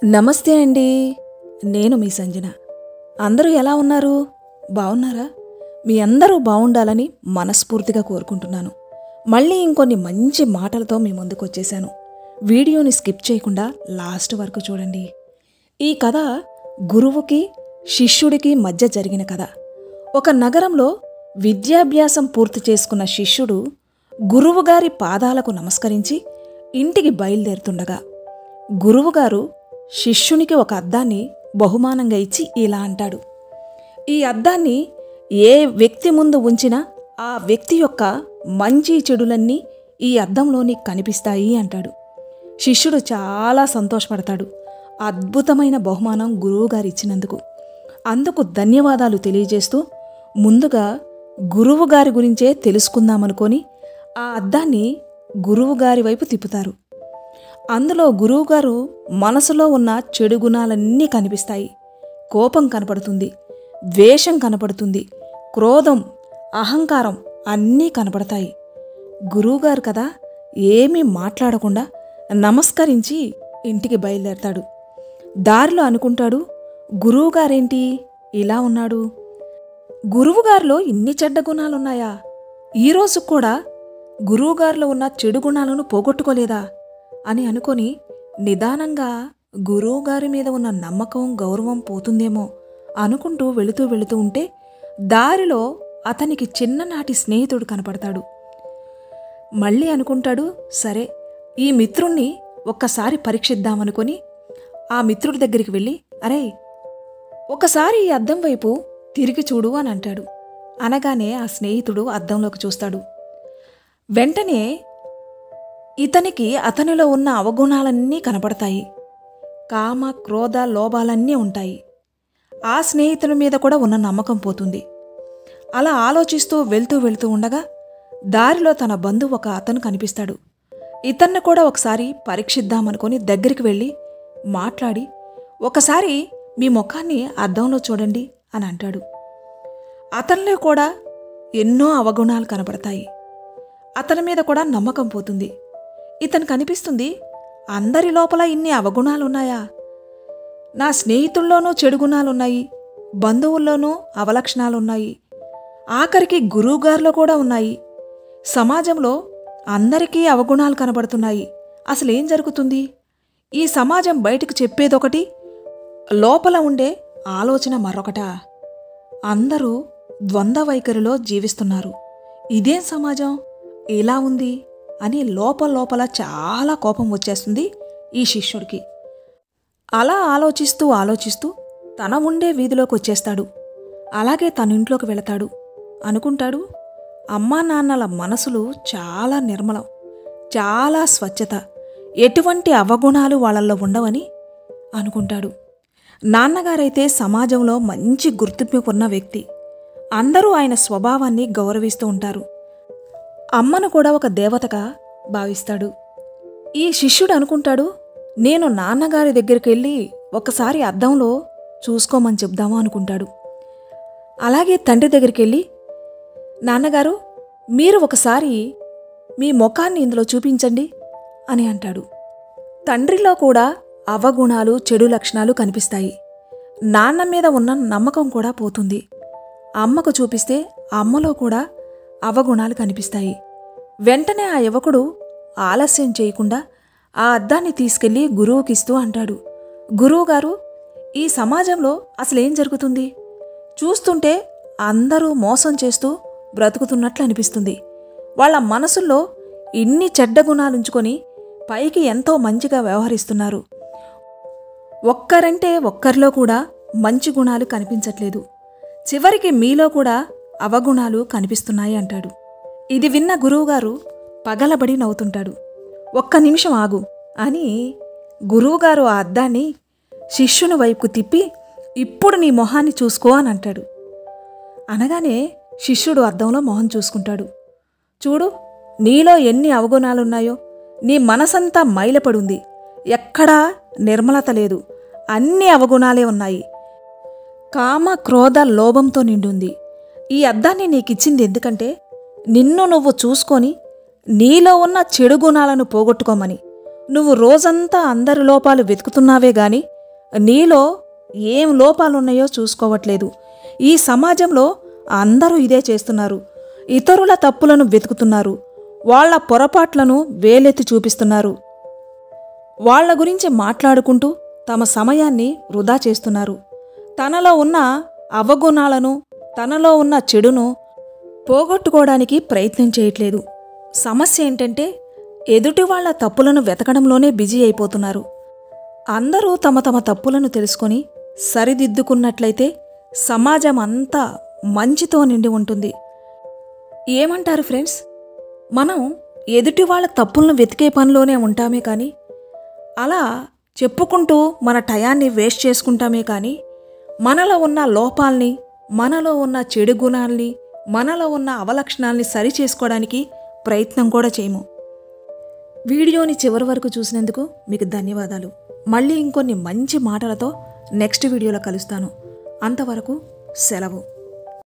నమస్తే అండి. నేను మీ సంజన. అందరూ ఎలా ఉన్నారు? బాగున్నారా? మీ అందరూ బాగుండాలని మనస్ఫూర్తిగా కోరుకుంటున్నాను. మళ్ళీ ఇంకొన్ని మంచి మాటలతో మీ ముందుకు వచ్చేసాను. వీడియోని స్కిప్ చేయకుండా లాస్ట్ వరకు చూడండి. ఈ కథ గురువుకి శిష్యుడికి మధ్య జరిగిన కథ. ఒక నగరంలో విద్యాభ్యాసం పూర్తి చేసుకున్న శిష్యుడు గురువుగారి పాదాలకు నమస్కరించి ఇంటికి బయలుదేరుతుండగా గురువుగారు శిష్యునికి ఒక అద్దాన్ని బహుమానంగా ఇచ్చి ఇలా అంటాడు. ఈ అద్దాన్ని ఏ వ్యక్తి ముందు ఉంచినా ఆ వ్యక్తి యొక్క మంచి చెడులన్నీ ఈ అద్దంలోని కనిపిస్తాయి అంటాడు. శిష్యుడు చాలా సంతోషపడతాడు. అద్భుతమైన బహుమానం గురువుగారు ఇచ్చినందుకు. అందుకు ధన్యవాదాలు తెలియజేస్తూ ముందుగా గురువుగారి గురించే తెలుసుకుందామనుకొని ఆ అద్దాన్ని గురువుగారి వైపు తిప్పుతారు. అందులో గురువుగారు మనసులో ఉన్న చెడు గుణాలన్నీ కనిపిస్తాయి. కోపం కనపడుతుంది, ద్వేషం కనపడుతుంది, క్రోధం, అహంకారం అన్నీ కనపడతాయి. గురువుగారు కదా ఏమీ మాట్లాడకుండా నమస్కరించి ఇంటికి బయలుదేరతాడు. దారిలో అనుకుంటాడు, గురువుగారేంటి ఇలా ఉన్నాడు? గురువుగారిలో ఇన్ని చెడ్డ గుణాలున్నాయా? ఈరోజు కూడా గురువుగారిలో ఉన్న చెడు గుణాలను పోగొట్టుకోలేదా అని అనుకొని నిదానంగా గురువుగారి మీద ఉన్న నమ్మకం, గౌరవం పోతుందేమో అనుకుంటూ వెళుతూ ఉంటే దారిలో అతనికి చిన్ననాటి స్నేహితుడు కనపడతాడు. మళ్ళీ అనుకుంటాడు, సరే ఈ మిత్రుణ్ణి ఒక్కసారి పరీక్షిద్దామనుకొని ఆ మిత్రుడి దగ్గరికి వెళ్ళి, అరే ఒకసారి ఈ అద్దం వైపు తిరిగి చూడు అని అంటాడు. అనగానే ఆ స్నేహితుడు అద్దంలోకి చూస్తాడు. వెంటనే ఇతనికి అతనిలో ఉన్న అవగుణాలన్నీ కనపడతాయి. కామ, క్రోధ, లోభాలన్నీ ఉంటాయి. ఆ స్నేహితుని మీద కూడా ఉన్న నమ్మకం పోతుంది. అలా ఆలోచిస్తూ వెళ్తూ ఉండగా దారిలో తన బంధువు ఒక అతను కనిపిస్తాడు. ఇతన్ని కూడా ఒకసారి పరీక్షిద్దామనుకొని దగ్గరికి వెళ్ళి మాట్లాడి, ఒకసారి మీ ముఖాన్ని అద్దంలో చూడండి అని అంటాడు. అతనిలో కూడా ఎన్నో అవగుణాలు కనపడతాయి. అతని మీద కూడా నమ్మకం పోతుంది. ఇతను కనిపిస్తుంది, అందరి లోపల ఇన్ని అవగుణాలున్నాయా? నా స్నేహితుల్లోనూ చెడు గుణాలున్నాయి, బంధువుల్లోనూ అవలక్షణాలున్నాయి, ఆఖరికి గురువుగారిలో కూడా ఉన్నాయి. సమాజంలో అందరికీ అవగుణాలు కనబడుతున్నాయి. అసలేం జరుగుతుంది? ఈ సమాజం బయటకు చెప్పేదొకటి, లోపల ఉండే ఆలోచన మరొకటా? అందరూ ద్వంద్వ వైఖరిలో జీవిస్తున్నారు. ఇదేం సమాజం ఇలా ఉంది అని లోపల చాలా కోపం వచ్చేస్తుంది ఈ శిష్యుడికి. అలా ఆలోచిస్తూ తన ఉండే వీధిలోకి వచ్చేస్తాడు. అలాగే తన ఇంట్లోకి వెళతాడు. అనుకుంటాడు, అమ్మా నాన్నల మనసులు చాలా నిర్మలం, చాలా స్వచ్ఛత, ఎటువంటి అవగుణాలు వాళ్ళల్లో ఉండవని అనుకుంటాడు. నాన్నగారైతే సమాజంలో మంచి గుర్తింపు ఉన్న వ్యక్తి. అందరూ ఆయన స్వభావాన్ని గౌరవిస్తూ ఉంటారు. అమ్మను కూడా ఒక దేవతగా భావిస్తాడు. ఈ శిష్యుడు అనుకుంటాడు, నేను నాన్నగారి దగ్గరికి వెళ్ళి ఒకసారి అద్దంలో చూసుకోమని చెప్దాము అనుకుంటాడు. అలాగే తండ్రి దగ్గరికి వెళ్ళి, నాన్నగారు మీరు ఒకసారి మీ ముఖాన్ని ఇందులో చూపించండి అని అంటాడు. తండ్రిలో కూడా అవగుణాలు, చెడు లక్షణాలు కనిపిస్తాయి. నాన్న మీద ఉన్న నమ్మకం కూడా పోతుంది. అమ్మకు చూపిస్తే అమ్మలో కూడా అవగుణాలు కనిపిస్తాయి. వెంటనే ఆ యువకుడు ఆలస్యం చేయకుండా ఆ అద్దాన్ని తీసుకెళ్లి గురువుకిస్తూ అంటాడు, గురువుగారు ఈ సమాజంలో అసలేం జరుగుతుంది? చూస్తుంటే అందరూ మోసం చేస్తూ బ్రతుకుతున్నట్లు అనిపిస్తుంది. వాళ్ళ మనసుల్లో ఇన్ని చెడ్డ గుణాలుంచుకొని పైకి ఎంతో మంచిగా వ్యవహరిస్తున్నారు. ఒక్కరంటే ఒక్కరిలో కూడా మంచి గుణాలు కనిపించట్లేదు. చివరికి మీలో కూడా అవగుణాలు కనిపిస్తున్నాయి అంటాడు. ఇది విన్న గురువుగారు పగలబడి నవ్వుతుంటాడు. ఒక్క నిమిషం ఆగు అని గురువుగారు ఆ అద్దాన్ని శిష్యుని వైపుకు తిప్పి, ఇప్పుడు నీ మొహాన్ని చూసుకో అని అంటాడు. అనగానే శిష్యుడు అద్దంలో మొహం చూసుకుంటాడు. చూడు నీలో ఎన్ని అవగుణాలున్నాయో, నీ మనసంతా మైలపడుంది, ఎక్కడా నిర్మలత లేదు, అన్ని అవగుణాలే ఉన్నాయి. కామ, క్రోధ, లోభంతో నిండుంది. ఈ అద్దాన్ని నీకిచ్చింది ఎందుకంటే నిన్ను నువ్వు చూసుకొని నీలో ఉన్న చెడు గుణాలను పోగొట్టుకోమని, నువ్వు రోజంతా అందరి లోపాలు వెతుకుతున్నావే గాని నీలో ఏం లోపాలున్నాయో చూసుకోవట్లేదు. ఈ సమాజంలో అందరూ ఇదే చేస్తున్నారు. ఇతరుల తప్పులను వెతుకుతున్నారు. వాళ్ల పొరపాట్లను వేలెత్తి చూపిస్తున్నారు. వాళ్ల గురించి మాట్లాడుకుంటూ తమ సమయాన్ని వృధా చేస్తున్నారు. తనలో ఉన్న అవగుణాలను, తనలో ఉన్న చెడును పోగొట్టుకోవడానికి ప్రయత్నం చేయట్లేదు. సమస్య ఏంటంటే ఎదుటి వాళ్ల తప్పులను వెతకడంలోనే బిజీ అయిపోతున్నారు. అందరూ తమ తమ తప్పులను తెలుసుకొని సరిదిద్దుకున్నట్లయితే సమాజం అంతా మంచితో నిండి ఉంటుంది. ఏమంటారు ఫ్రెండ్స్? మనం ఎదుటి వాళ్ళ తప్పులను వెతికే పనిలోనే ఉంటామే కానీ అలా చెప్పుకుంటూ మన టయాన్ని వేస్ట్ చేసుకుంటామే కానీ మనలో ఉన్న లోపాల్ని, మనలో ఉన్న చెడు గుణాల్ని, మనలో ఉన్న అవలక్షణాల్ని సరి చేసుకోవడానికి ప్రయత్నం కూడా చేయము. వీడియోని చివరి వరకు చూసినందుకు మీకు ధన్యవాదాలు. మళ్ళీ ఇంకొన్ని మంచి మాటలతో నెక్స్ట్ వీడియోలో కలుస్తాను. అంతవరకు సెలవు.